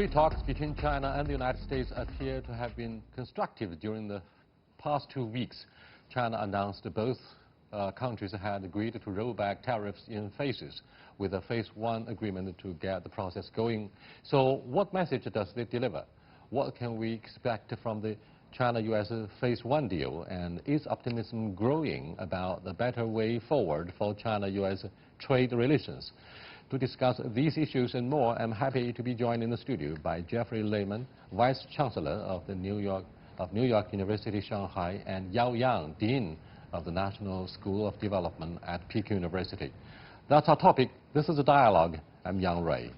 Trade talks between China and the United States appear to have been constructive during the past 2 weeks. China announced both countries had agreed to roll back tariffs in phases, with a phase 1 agreement to get the process going. So what message does it deliver? What can we expect from the China-US phase 1 deal? And is optimism growing about the better way forward for China-US trade relations? To discuss these issues and more, I'm happy to be joined in the studio by Jeffrey Lehman, Vice Chancellor of New York University, Shanghai, and Yao Yang, Dean of the National School of Development at Peking University. That's our topic. This is a dialogue. I'm Yang Rui.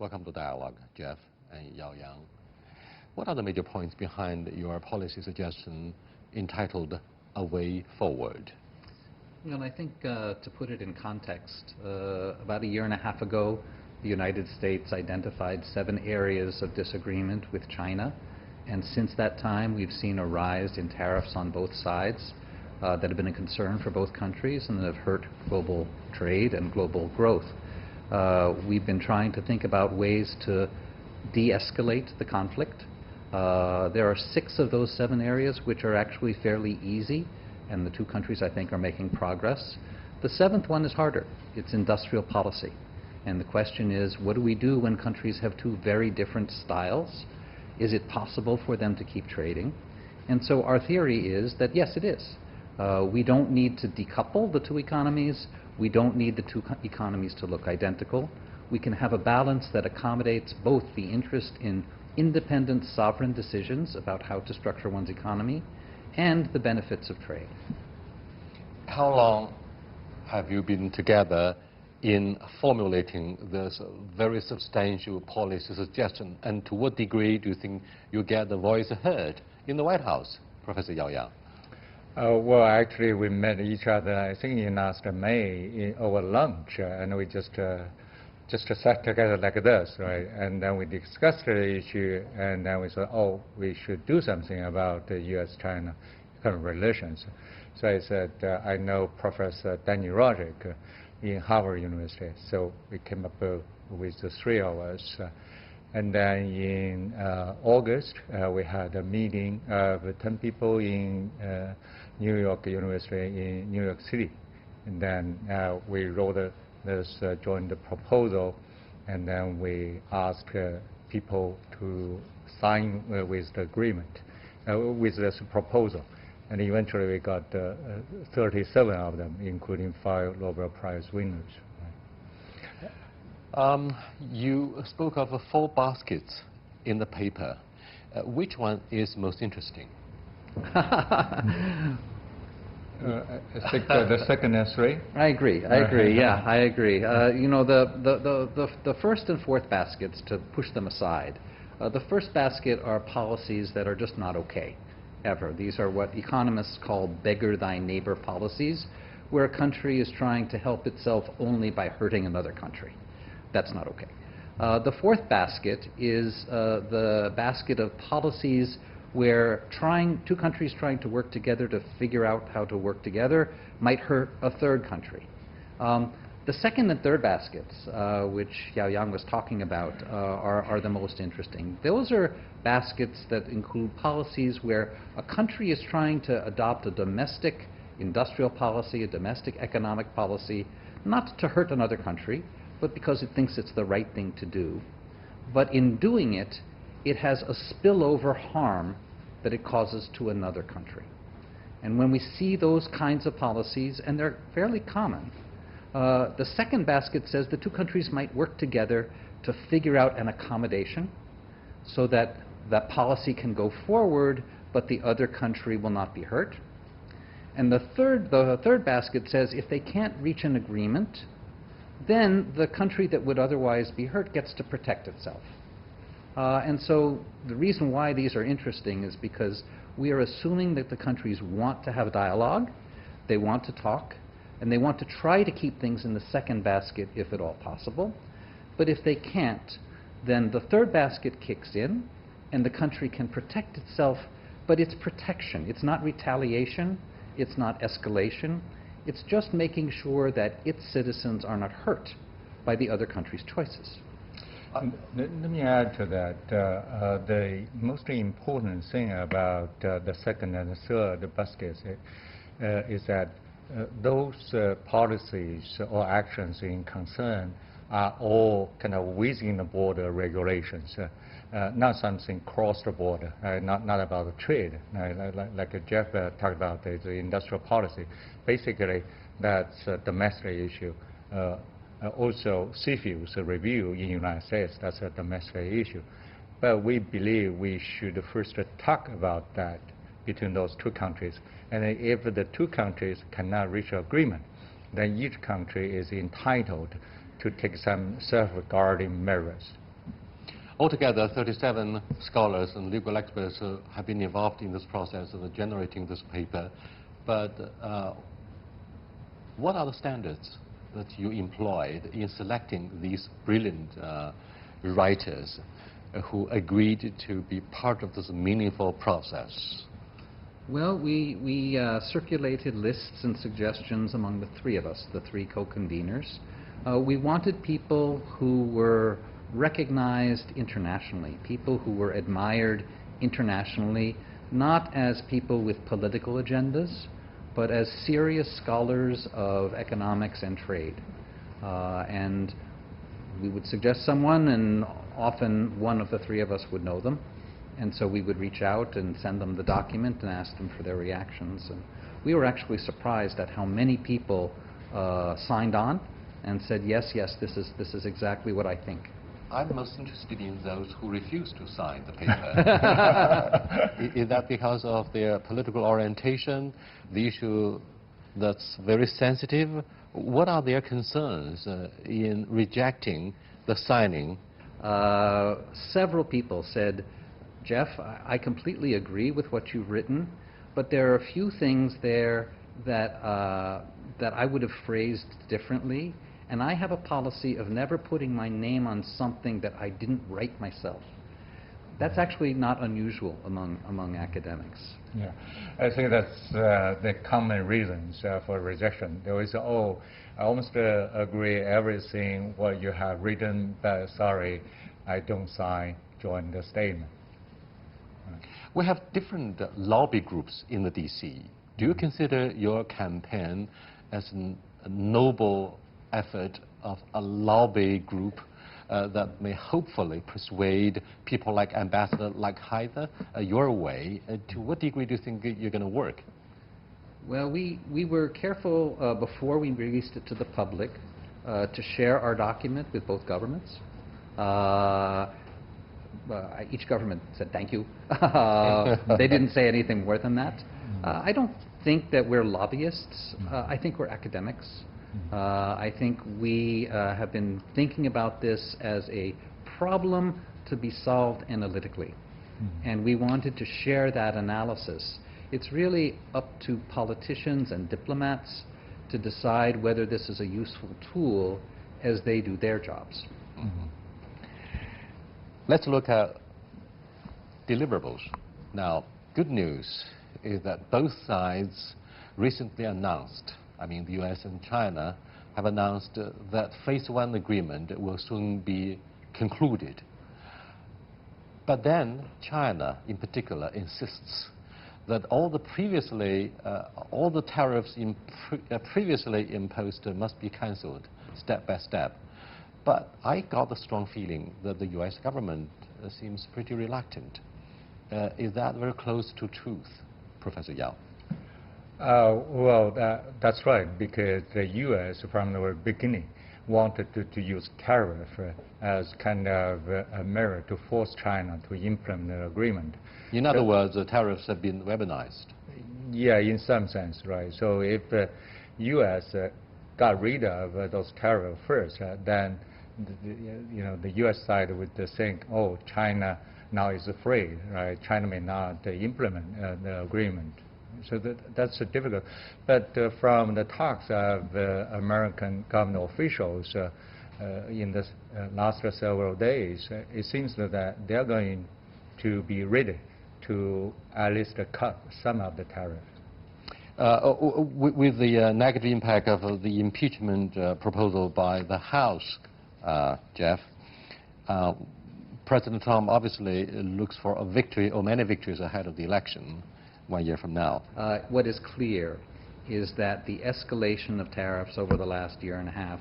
Welcome to Dialogue, Jeff and Yao Yang. What are the major points behind your policy suggestion entitled A Way Forward? Well, I think to put it in context, about a year and a half ago, the United States identified 7 areas of disagreement with China. And since that time, we've seen a rise in tariffs on both sides that have been a concern for both countries and that have hurt global trade and global growth. We've been trying to think about ways to de-escalate the conflict. There are 6 of those 7 areas which are actually fairly easy, and the 2 countries, I think, are making progress. The 7th one is harder. It's industrial policy. And the question is, what do we do when countries have 2 very different styles? Is it possible for them to keep trading? And so our theory is that, yes, it is. We don't need to decouple the 2 economies. We don't need the 2 economies to look identical. We can have a balance that accommodates both the interest in independent sovereign decisions about how to structure one's economy and the benefits of trade. How long have you been together in formulating this very substantial policy suggestion, and to what degree do you think you get the voice heard in the White House, Professor Yao Yang? Well, actually, we met each other, I think, in last May over lunch, and we just sat together like this, right? And then we discussed the issue, and then we said, oh, we should do something about the U.S.-China current relations. So I said, I know Professor Danny Roderick in Harvard University, so we came up with the 3 of us. And then in August, we had a meeting of 10 people in New York University in New York City. And then we wrote this joint proposal, and then we asked people to sign with the agreement, with this proposal. And eventually we got 37 of them, including 5 Nobel Prize winners. You spoke of 4 baskets in the paper. Which one is most interesting? I think the second and 3. I agree. Yeah, I agree. You know, the first and 4th baskets, to push them aside, the first basket are policies that are just not okay, ever. These are what economists call beggar thy neighbor policies, where a country is trying to help itself only by hurting another country. That's not okay. The 4th basket is the basket of policies where 2 countries trying to work together to figure out how to work together might hurt a 3rd country. The 2nd and 3rd baskets, which Yao Yang was talking about, are the most interesting. Those are baskets that include policies where a country is trying to adopt a domestic industrial policy, a domestic economic policy, not to hurt another country, but because it thinks it's the right thing to do. But in doing it, it has a spillover harm that it causes to another country. And when we see those kinds of policies, and they're fairly common, the 2nd basket says the 2 countries might work together to figure out an accommodation so that that policy can go forward, but the other country will not be hurt. And the third basket says if they can't reach an agreement, then the country that would otherwise be hurt gets to protect itself. And so the reason why these are interesting is because we are assuming that the countries want to have a dialogue, they want to talk, and they want to try to keep things in the 2nd basket if at all possible. But if they can't, then the 3rd basket kicks in, and the country can protect itself, but it's protection. It's not retaliation. It's not escalation. It's just making sure that its citizens are not hurt by the other country's choices. Let me add to that. The most important thing about the second and third baskets is that those policies or actions in concern are all kind of within the border regulations, not something cross the border, not about trade. Like Jeff talked about the industrial policy. Basically, that's a domestic issue. Also, CFIUS review in the United States, that's a domestic issue. But we believe we should first talk about that between those two countries. And if the two countries cannot reach an agreement, then each country is entitled to take some self-guarding measures. Altogether, 37 scholars and legal experts have been involved in this process of generating this paper. But what are the standards that you employed in selecting these brilliant writers who agreed to be part of this meaningful process? Well, we circulated lists and suggestions among the three of us, the three co-conveners. We wanted people who were recognized internationally, people who were admired internationally, not as people with political agendas, but as serious scholars of economics and trade. And we would suggest someone, and often one of the three of us would know them. And so we would reach out and send them the document and ask them for their reactions. And we were actually surprised at how many people signed on and said, yes, this is exactly what I think. I'm most interested in those who refuse to sign the paper. Is that because of their political orientation, the issue that's very sensitive? What are their concerns in rejecting the signing? Several people said, Jeff, I completely agree with what you've written, but there are a few things there that I would have phrased differently. And I have a policy of never putting my name on something that I didn't write myself. That's actually not unusual among academics. Yeah, I think that's the common reasons for rejection. There is, oh, I almost agree everything what you have written, but sorry, I don't join the statement. We have different lobby groups in the DC. Do you consider your campaign as a noble effort of a lobby group that may hopefully persuade people like Ambassador like Hyder your way? To what degree do you think you're going to work? Well, we were careful before we released it to the public to share our document with both governments. Each government said thank you. They didn't say anything more than that. I don't think that we're lobbyists. I think we're academics. I think we have been thinking about this as a problem to be solved analytically. And we wanted to share that analysis. It's really up to politicians and diplomats to decide whether this is a useful tool as they do their jobs. Let's look at deliverables. Now, good news is that both sides recently announced, I mean the US and China, have announced that Phase 1 agreement will soon be concluded. But then China, in particular, insists that all the tariffs previously imposed must be cancelled step by step. But I got the strong feeling that the US government seems pretty reluctant. Is that very close to truth, Professor Yao? Well, that's right, because the U.S. from the beginning wanted to use tariff as kind of a measure to force China to implement the agreement. In other words, the tariffs have been weaponized. Yeah, in some sense, right. So if U.S. got rid of those tariffs first, then the U.S. side would think, oh, China now is afraid, right? China may not implement the agreement. So that's difficult. But from the talks of American government officials in the last several days, it seems that they're going to be ready to at least cut some of the tariffs. With the negative impact of the impeachment proposal by the House, Jeff, President Trump obviously looks for a victory or many victories ahead of the election 1 year from now. What is clear is that the escalation of tariffs over the last year and a half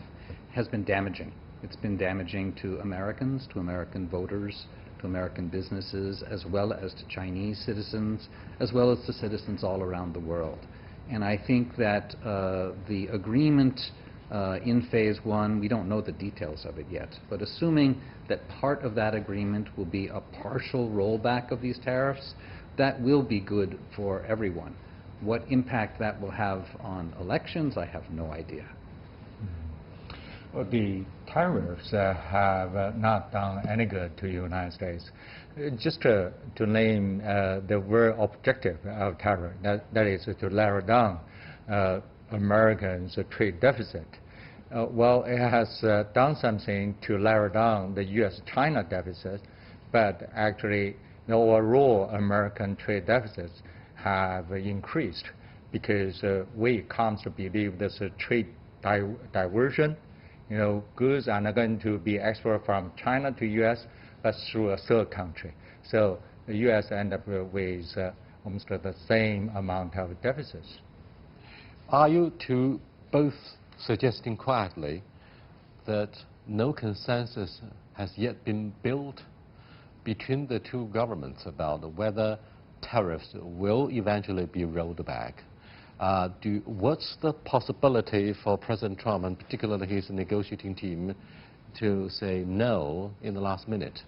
has been damaging. It's been damaging to Americans, to American voters, to American businesses, as well as to Chinese citizens, as well as to citizens all around the world. And I think that the agreement in phase one, we don't know the details of it yet, but assuming that part of that agreement will be a partial rollback of these tariffs, that will be good for everyone. What impact that will have on elections, I have no idea. Well, the tariffs have not done any good to the United States. Just to name the word objective of tariff, that is to lower down Americans' trade deficit. Well, it has done something to lower down the U.S.-China deficit, but actually the overall American trade deficits have increased because we come to believe there's a trade diversion. You know, goods are not going to be exported from China to U.S., but through a third country. So the U.S. end up with almost the same amount of deficits. Are you two both suggesting quietly that no consensus has yet been built between the two governments about whether tariffs will eventually be rolled back? What's the possibility for President Trump, and particularly his negotiating team, to say no in the last minute?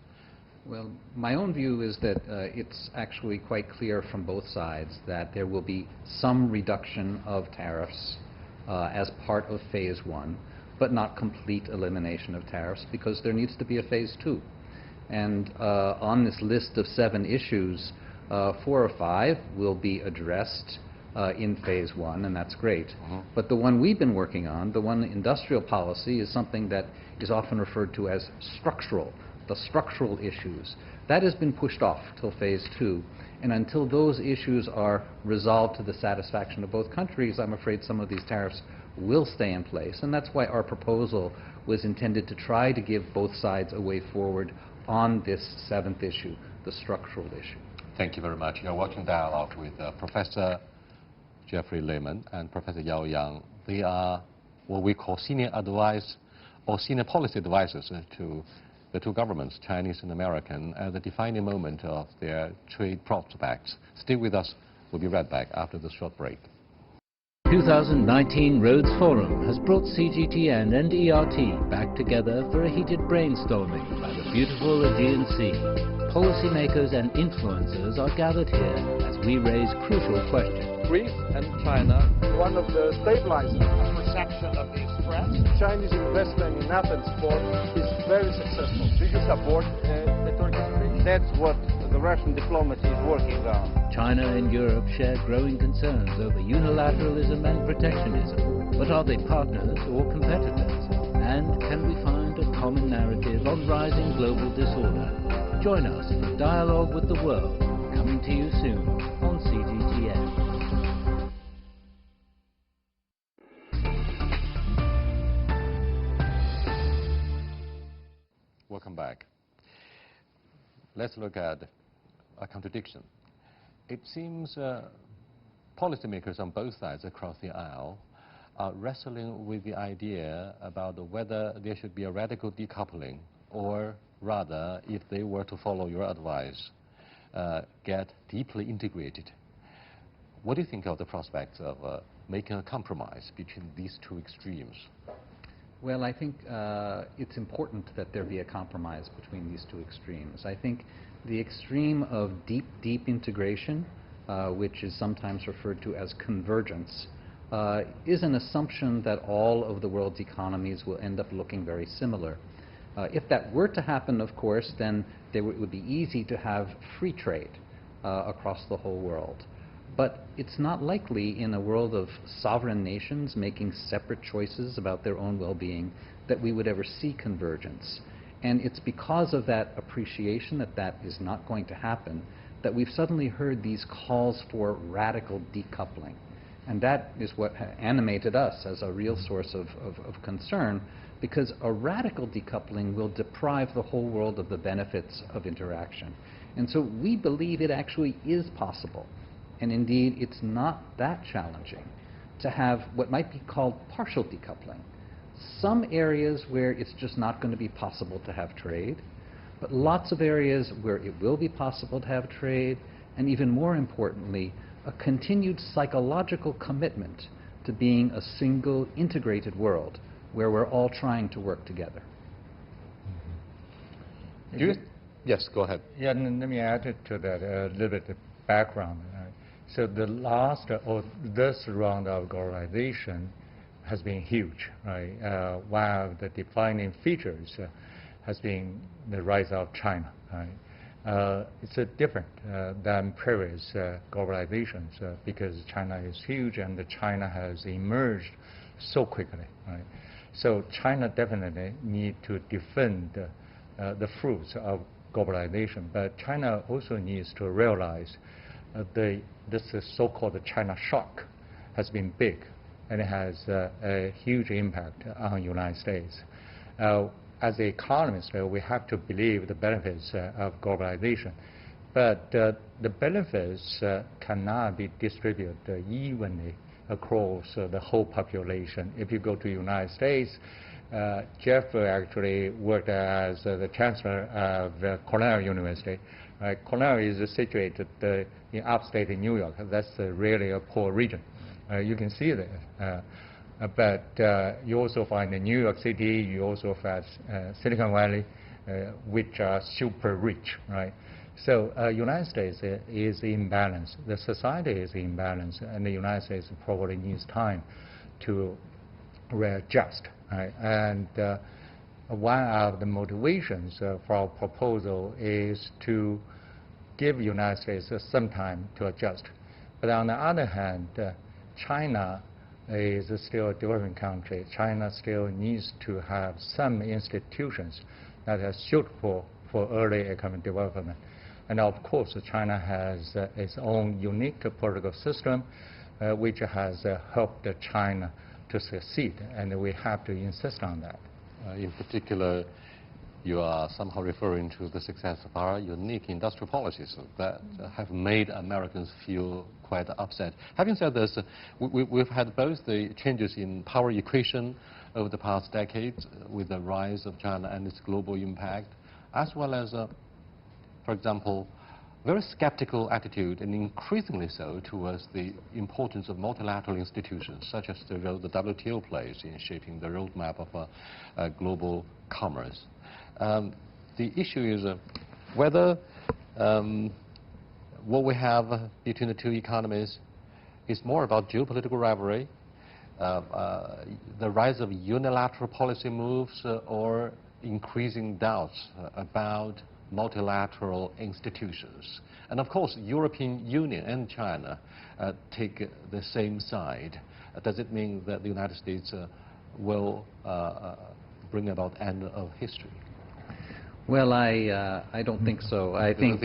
Well, my own view is that it's actually quite clear from both sides that there will be some reduction of tariffs as part of phase one, but not complete elimination of tariffs, because there needs to be a phase two. And on this list of 7 issues, 4 or 5 will be addressed in phase one, and that's great. But the one we've been working on, the one industrial policy, is something that is often referred to as structural, the structural issues. That has been pushed off till phase two, and until those issues are resolved to the satisfaction of both countries, I'm afraid some of these tariffs will stay in place, and that's why our proposal was intended to try to give both sides a way forward on this 7th issue, the structural issue. Thank you very much. You're watching Dialogue with Professor Jeffrey Lehman and Professor Yao Yang. They are what we call senior advice or senior policy advisors to the two governments, Chinese and American, at the defining moment of their trade prospects. Stay with us. We'll be right back after this short break. 2019 Rhodes Forum has brought CGTN and ERT back together for a heated brainstorming by the beautiful Aegean Sea. Policymakers and influencers are gathered here as we raise crucial questions. Greece and China, one of the stabilizers. perception of the express. Chinese investment in Athens port is very successful. Do you support the Turkish street? That's what the Russian diplomacy is working on. China and Europe share growing concerns over unilateralism and protectionism. But are they partners or competitors? And can we find a common narrative on rising global disorder? Join us for Dialogue with the World, coming to you soon on CGTN. Welcome back. Let's look at a contradiction. It seems policymakers on both sides across the aisle are wrestling with the idea about whether there should be a radical decoupling, or rather, if they were to follow your advice, get deeply integrated. What do you think of the prospects of making a compromise between these two extremes? Well, I think it's important that there be a compromise between these two extremes. I think the extreme of deep integration, which is sometimes referred to as convergence, is an assumption that all of the world's economies will end up looking very similar. If that were to happen, of course, then it would be easy to have free trade across the whole world. But it's not likely in a world of sovereign nations making separate choices about their own well-being that we would ever see convergence. And it's because of that appreciation that that is not going to happen that we've suddenly heard these calls for radical decoupling. And that is what animated us as a real source of concern, because a radical decoupling will deprive the whole world of the benefits of interaction. And so we believe it actually is possible, and indeed it's not that challenging, to have what might be called partial decoupling. Some areas where it's just not going to be possible to have trade, but lots of areas where it will be possible to have trade, and even more importantly, a continued psychological commitment to being a single integrated world where we're all trying to work together. Yes, go ahead. Yeah, let me add to that a little bit of background. So the last or this round of globalization has been huge, right? One of the defining features has been the rise of China, right? It's different than previous globalizations because China is huge and China has emerged so quickly, right? So China definitely need to defend the fruits of globalization, but China also needs to realize this so-called China shock has been big, and it has a huge impact on the United States. As economists, we have to believe the benefits of globalization, but the benefits cannot be distributed evenly across the whole population. If you go to the United States, Jeff actually worked as the chancellor of Cornell University. Cornell is situated in upstate New York. That's really a poor region. You can see that. But you also find in New York City, you also find Silicon Valley, which are super rich, right? So United States is in balance. The society is in balance, and the United States probably needs time to readjust, right? And one of the motivations for our proposal is to give United States some time to adjust. But on the other hand, China is still a developing country. China still needs to have some institutions that are suitable for early economic development. And of course, China has its own unique political system, which has helped China to succeed, and we have to insist on that. In particular, you are somehow referring to the success of our unique industrial policies that have made Americans feel quite upset. Having said this, we've had both the changes in power equation over the past decades with the rise of China and its global impact, as well as, for example, very skeptical attitude, and increasingly so, towards the importance of multilateral institutions, such as the role the WTO plays in shaping the roadmap of global commerce. The issue is whether what we have between the two economies is more about geopolitical rivalry, the rise of unilateral policy moves, or increasing doubts about multilateral institutions. And of course, European Union and China take the same side. Does it mean that the United States will bring about end of history? Well, I don't think so. I think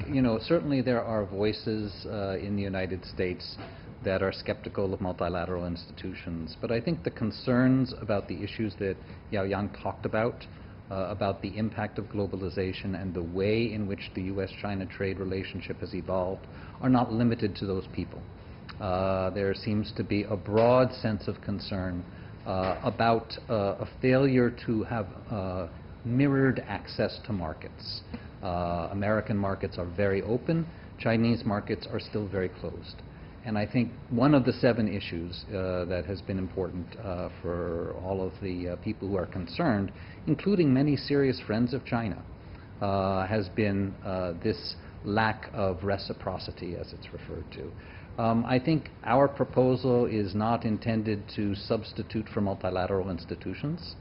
you know, certainly there are voices in the United States that are skeptical of multilateral institutions, but I think the concerns about the issues that Yaoyang talked about the impact of globalization and the way in which the U.S.-China trade relationship has evolved are not limited to those people. There seems to be a broad sense of concern about a failure to have mirrored access to markets. American markets are very open. Chinese markets are still very closed. And I think one of the 7 issues that has been important for all of the people who are concerned, including many serious friends of China, has been this lack of reciprocity, as it's referred to. I think our proposal is not intended to substitute for multilateral institutions.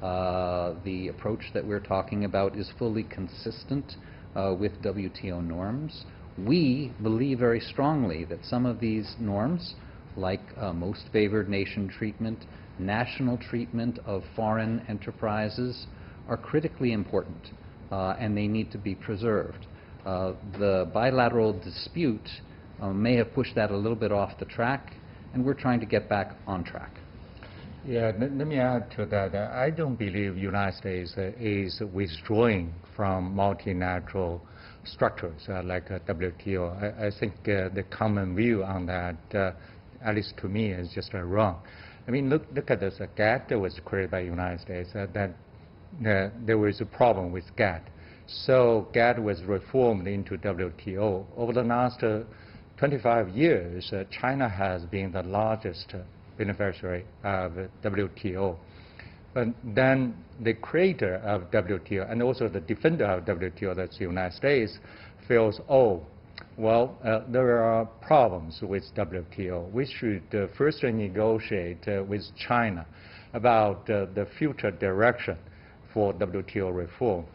The approach that we're talking about is fully consistent with WTO norms. We believe very strongly that some of these norms, like most favored nation treatment, national treatment of foreign enterprises, are critically important, and they need to be preserved. The bilateral dispute may have pushed that a little bit off the track, and we're trying to get back on track. Yeah, let me add to that. I don't believe United States is withdrawing from multilateral structures like WTO. I think the common view on that, at least to me, is just wrong. I mean, look at this GATT that was created by the United States. There was a problem with GATT. So GATT was reformed into WTO. Over the last 25 years, China has been the largest beneficiary of WTO. But then the creator of WTO and also the defender of WTO, that's the United States, feels, oh, well, there are problems with WTO. We should first negotiate with China about the future direction for WTO reform.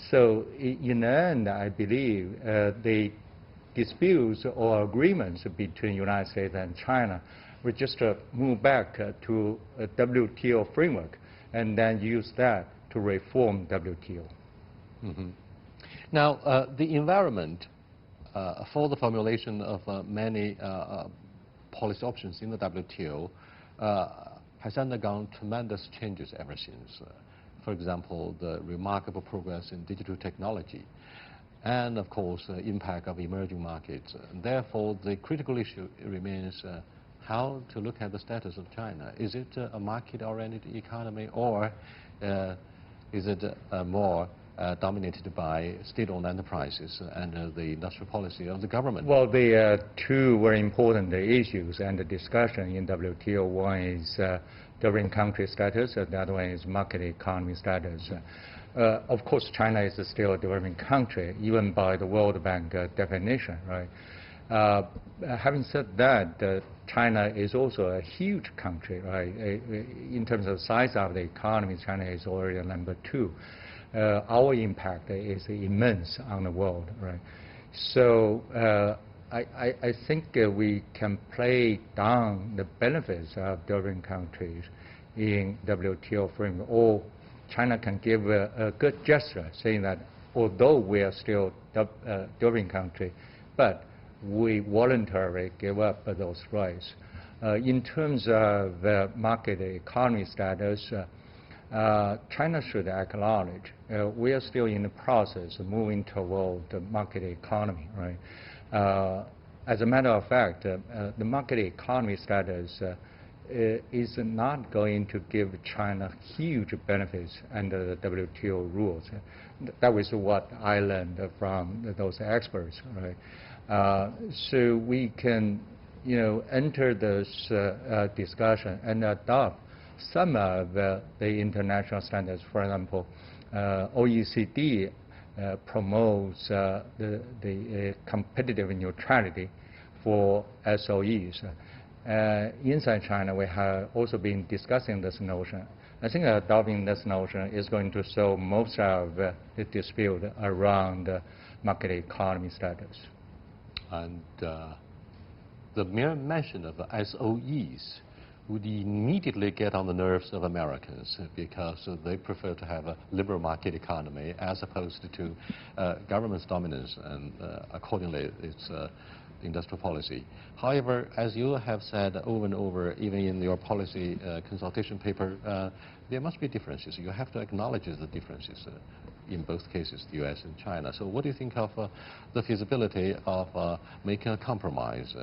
So in the end, I believe the disputes or agreements between the United States and China will just move back to a WTO framework and then use that to reform WTO. Mm-hmm. Now, the environment for the formulation of many policy options in the WTO has undergone tremendous changes ever since. For example, the remarkable progress in digital technology and, of course, the impact of emerging markets. And therefore, the critical issue remains how to look at the status of China. Is it a market-oriented economy, or is it more dominated by state-owned enterprises and the industrial policy of the government? Well, there are two very important issues and the discussion in WTO. One is developing country status, and the other one is market economy status. Of course, China is still a developing country, even by the World Bank definition, right? Having said that, China is also a huge country, right? In terms of the size of the economy, China is already number 2. Our impact is immense on the world, right? So I think we can play down the benefits of developing countries in WTO framework, or China can give a good gesture saying that although we are still a developing country, but we voluntarily give up those rights. In terms of market economy status, China should acknowledge we are still in the process of moving toward the market economy, right? As a matter of fact, the market economy status is not going to give China huge benefits under the WTO rules. That was what I learned from those experts, right? So we can, enter this discussion and adopt some of the international standards. For example, OECD promotes the competitive neutrality for SOEs. Inside China, we have also been discussing this notion. I think adopting this notion is going to solve most of the dispute around market economy status. And the mere mention of SOEs would immediately get on the nerves of Americans because they prefer to have a liberal market economy as opposed to government's dominance, and accordingly it's industrial policy. However, as you have said over and over, even in your policy consultation paper, there must be differences. You have to acknowledge the differences in both cases, the U.S. and China. So what do you think of the feasibility of making a compromise,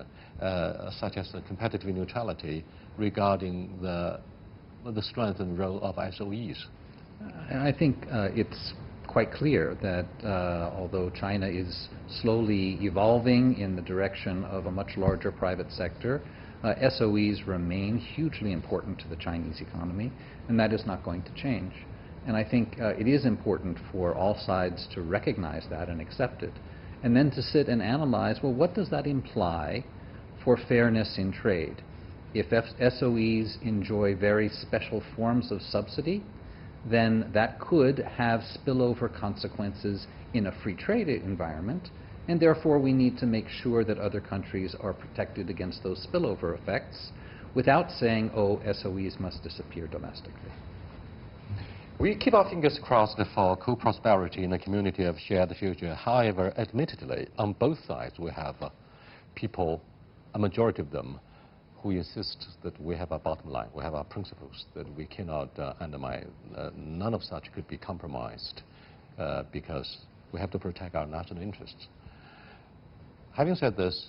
such as the competitive neutrality, regarding the strength and role of SOEs? I think it's quite clear that although China is slowly evolving in the direction of a much larger private sector, SOEs remain hugely important to the Chinese economy, and that is not going to change. And I think it is important for all sides to recognize that and accept it, and then to sit and analyze, well, what does that imply for fairness in trade? If SOEs enjoy very special forms of subsidy, then that could have spillover consequences in a free trade environment, and therefore we need to make sure that other countries are protected against those spillover effects without saying, oh, SOEs must disappear domestically. We keep our fingers crossed for co-prosperity in a community of shared future. However, admittedly, on both sides we have people, a majority of them, who insist that we have a bottom line, we have our principles, that we cannot undermine. None of such could be compromised because we have to protect our national interests. Having said this,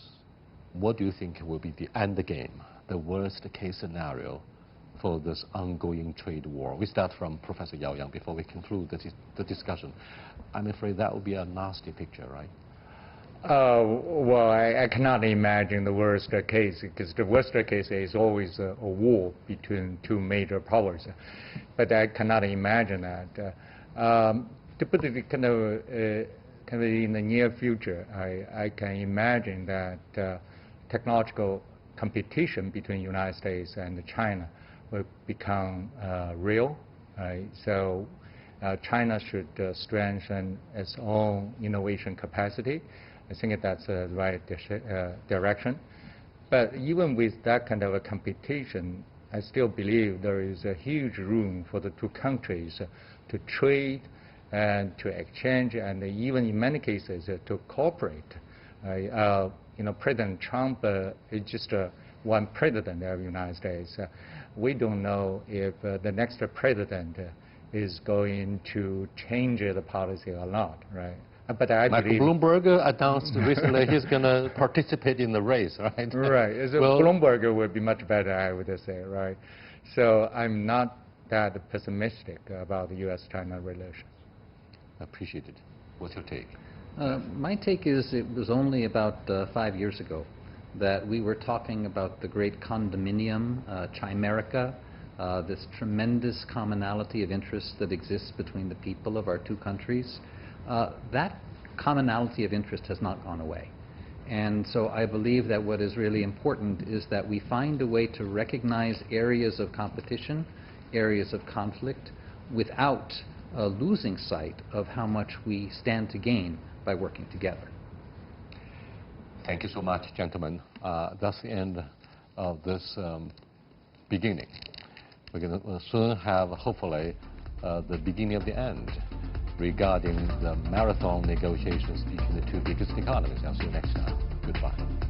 what do you think will be the end game, the worst case scenario for this ongoing trade war? We start from Professor Yao Yang before we conclude the discussion. I'm afraid that would be a nasty picture, right? Well, I cannot imagine the worst case, because the worst case is always a war between two major powers. But I cannot imagine that. To put it kind of in the near future, I can imagine that technological competition between the United States and China will become real. So China should strengthen its own innovation capacity. I think that's the right direction. But even with that kind of a competition, I still believe there is a huge room for the two countries to trade and to exchange, and even in many cases to cooperate. President Trump is just one president of the United States. We don't know if the next president is going to change the policy or not, right? But I believe Bloomberg announced recently he's going to participate in the race, right? Right. So well, Bloomberg would be much better, I would say, right? So I'm not that pessimistic about the U.S.-China relations. Appreciate it. What's your take? My take is it was only about 5 years ago that we were talking about the great condominium, chimerica, this tremendous commonality of interest that exists between the people of our two countries. That commonality of interest has not gone away. And so I believe that what is really important is that we find a way to recognize areas of competition, areas of conflict, without losing sight of how much we stand to gain by working together. Thank you so much, gentlemen. That's the end of this beginning. We're going to soon have, hopefully, the beginning of the end regarding the marathon negotiations between the two biggest economies. I'll see you next time. Goodbye.